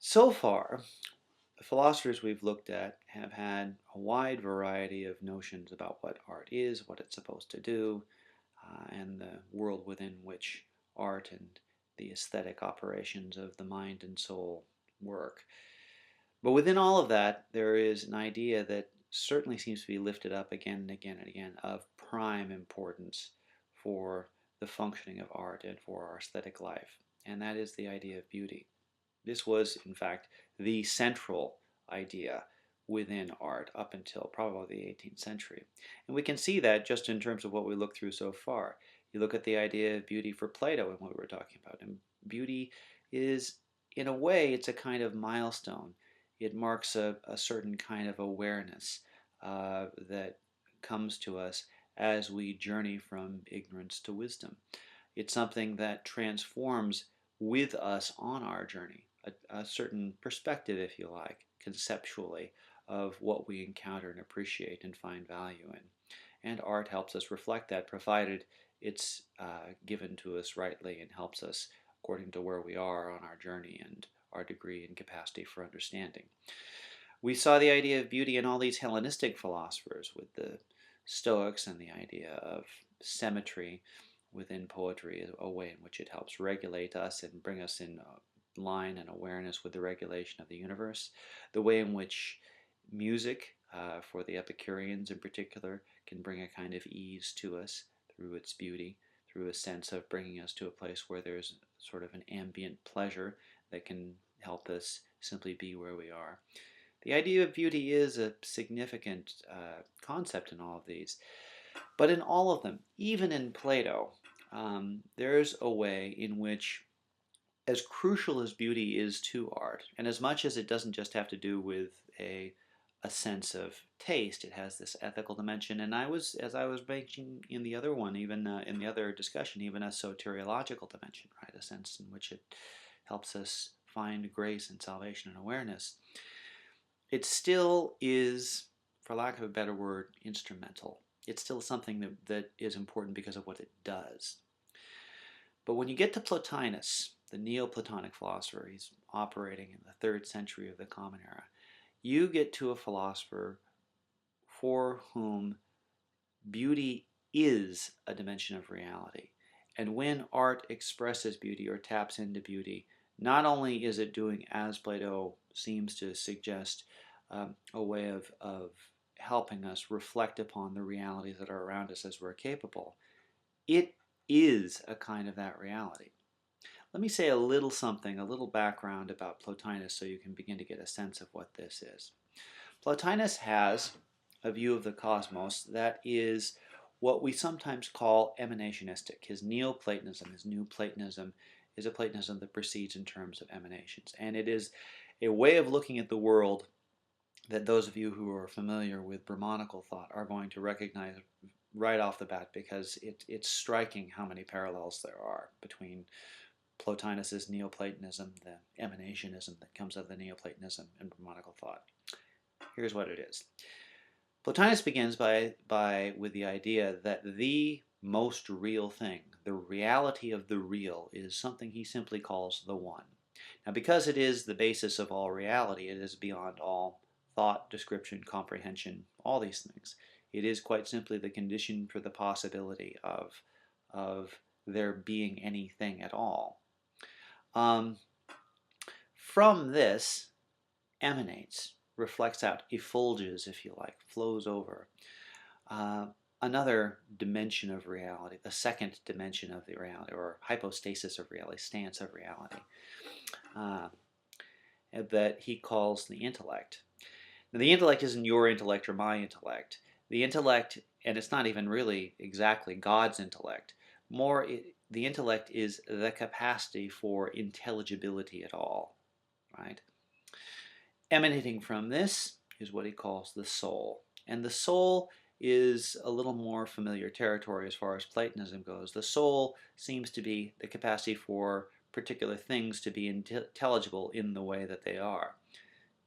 So far, the philosophers we've looked at have had a wide variety of notions about what art is, what it's supposed to do, and the world within which art and the aesthetic operations of the mind and soul work. But within all of that, there is an idea that certainly seems to be lifted up again and again and again of prime importance for the functioning of art and for our aesthetic life, and that is the idea of beauty. This was, in fact, the central idea within art up until probably the 18th century. And we can see that just in terms of what we looked through so far. You look at the idea of beauty for Plato and what we were talking about. And beauty is, in a way, it's a kind of milestone. It marks a certain kind of awareness that comes to us as we journey from ignorance to wisdom. It's something that transforms with us on our journey, a certain perspective, if you like, conceptually, of what we encounter and appreciate and find value in. And art helps us reflect that, provided it's given to us rightly and helps us according to where we are on our journey and our degree and capacity for understanding. We saw the idea of beauty in all these Hellenistic philosophers with the Stoics and the idea of symmetry within poetry, a way in which it helps regulate us and bring us in line and awareness with the regulation of the universe. The way in which music, for the Epicureans in particular, can bring a kind of ease to us through its beauty, through a sense of bringing us to a place where there's sort of an ambient pleasure that can help us simply be where we are. The idea of beauty is a significant concept in all of these, but in all of them, even in Plato, there's a way in which, as crucial as beauty is to art, and as much as it doesn't just have to do with a sense of taste, it has this ethical dimension. And as I was mentioning in the other one, even in the other discussion, even a soteriological dimension, right? A sense in which it helps us find grace and salvation and awareness. It still is, for lack of a better word, instrumental. It's still something that is important because of what it does. But when you get to Plotinus, the Neo-Platonic philosopher, he's operating in the 3rd century of the Common Era, you get to a philosopher for whom beauty is a dimension of reality. And when art expresses beauty or taps into beauty, not only is it doing, as Plato seems to suggest, a way of helping us reflect upon the realities that are around us as we're capable, it is a kind of that reality. Let me say a little something, a little background about Plotinus so you can begin to get a sense of what this is. Plotinus has a view of the cosmos that is what we sometimes call emanationistic. His Neo-Platonism, his New Platonism, is a Platonism that proceeds in terms of emanations. And it is a way of looking at the world that those of you who are familiar with Brahmanical thought are going to recognize right off the bat, because it's striking how many parallels there are between Plotinus's Neoplatonism, the emanationism that comes out of the Neoplatonism and Brahmanical thought. Here's what it is. Plotinus begins with the idea that the most real thing, the reality of the real, is something he simply calls the One. Now, because it is the basis of all reality, it is beyond all thought, description, comprehension, all these things. It is quite simply the condition for the possibility of there being anything at all. From this emanates, reflects out, effulges, if you like, flows over another dimension of reality, the second dimension of the reality, or hypostasis of reality, stance of reality, that he calls the intellect. Now, the intellect isn't your intellect or my intellect. The intellect, and it's not even really exactly God's intellect, the intellect is the capacity for intelligibility at all, right? Emanating from this is what he calls the soul. And the soul is a little more familiar territory as far as Platonism goes. The soul seems to be the capacity for particular things to be intelligible in the way that they are.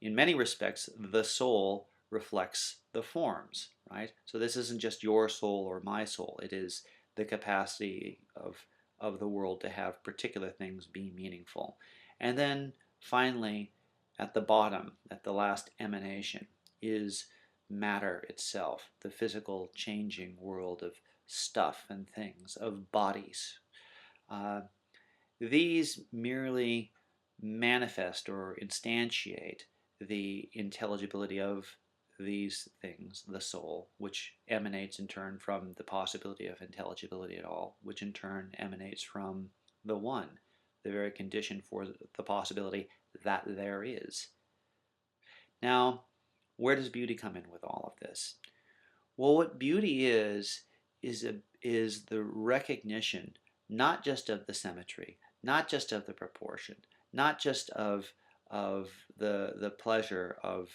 In many respects, the soul reflects the forms, right? So this isn't just your soul or my soul. It is the capacity of the world to have particular things be meaningful. And then finally, at the bottom, at the last emanation, is matter itself, the physical changing world of stuff and things, of bodies. Uh, these merely manifest or instantiate the intelligibility of these things, the soul, which emanates in turn from the possibility of intelligibility at all, which in turn emanates from the one, the very condition for the possibility that there is. Now, where does beauty come in with all of this? Well, what beauty is the recognition not just of the symmetry, not just of the proportion, not just of the pleasure of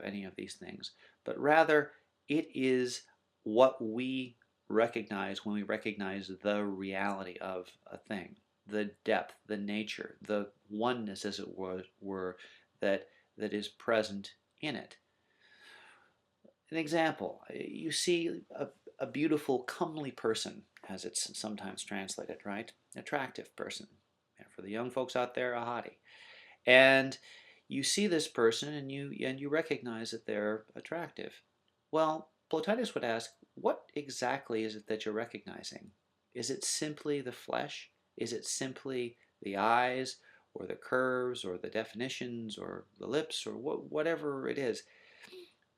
any of these things, but rather it is what we recognize when we recognize the reality of a thing, the depth, the nature, the oneness, as it were that is present in it. An example, you see a beautiful, comely person, as it's sometimes translated, right? Attractive person. And for the young folks out there, a hottie. And you see this person and you recognize that they're attractive. Well, Plotinus would ask, what exactly is it that you're recognizing? Is it simply the flesh? Is it simply the eyes, or the curves, or the definitions, or the lips, or whatever it is?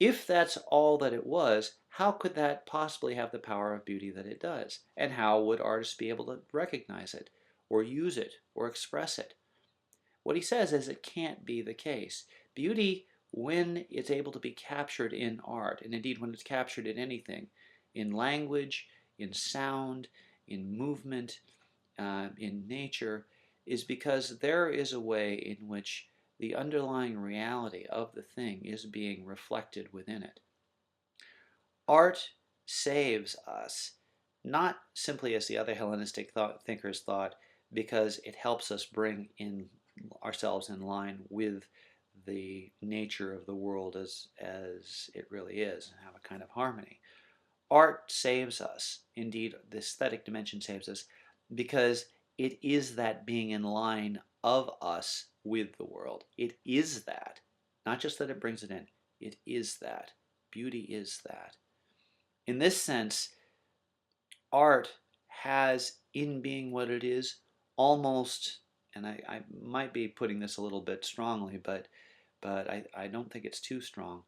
If that's all that it was, how could that possibly have the power of beauty that it does? And how would artists be able to recognize it, or use it, or express it? What he says is it can't be the case. Beauty, when it's able to be captured in art, and indeed when it's captured in anything, in language, in sound, in movement, in nature, is because there is a way in which the underlying reality of the thing is being reflected within it. Art saves us, not simply as the other Hellenistic thinkers thought, because it helps us bring in ourselves in line with the nature of the world as it really is, and have a kind of harmony. Art saves us, indeed the aesthetic dimension saves us, because it is that being in line of us with the world. It is that. Not just that it brings it in, it is that. Beauty is that. In this sense, art has, in being what it is, almost, and I might be putting this a little bit strongly, but I don't think it's too strong,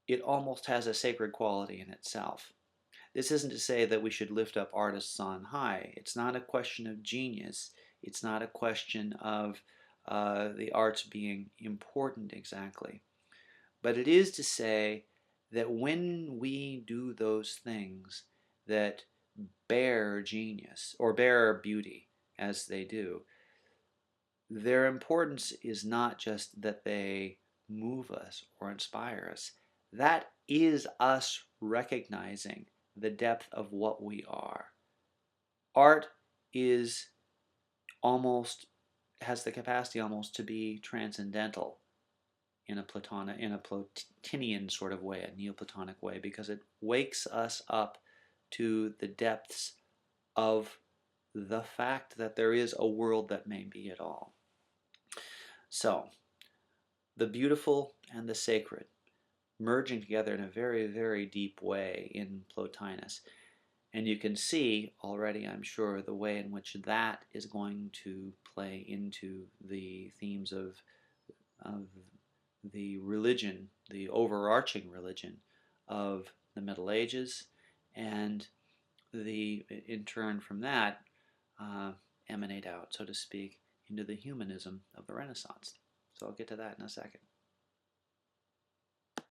it almost has a sacred quality in itself. This isn't to say that we should lift up artists on high. It's not a question of genius. It's not a question of the arts being important exactly. But it is to say that when we do those things that bear genius or bear beauty as they do, their importance is not just that they move us or inspire us. That is us recognizing the depth of what we are. Art is almost, has the capacity almost to be transcendental in a Plotinian sort of way, a Neo-Platonic way, because it wakes us up to the depths of the fact that there is a world that may be at all. So, the beautiful and the sacred merging together in a very, very deep way in Plotinus. And you can see already, I'm sure, the way in which that is going to play into the themes of the religion, the overarching religion of the Middle Ages, and in turn from that, emanate out, so to speak, into the humanism of the Renaissance. So I'll get to that in a second.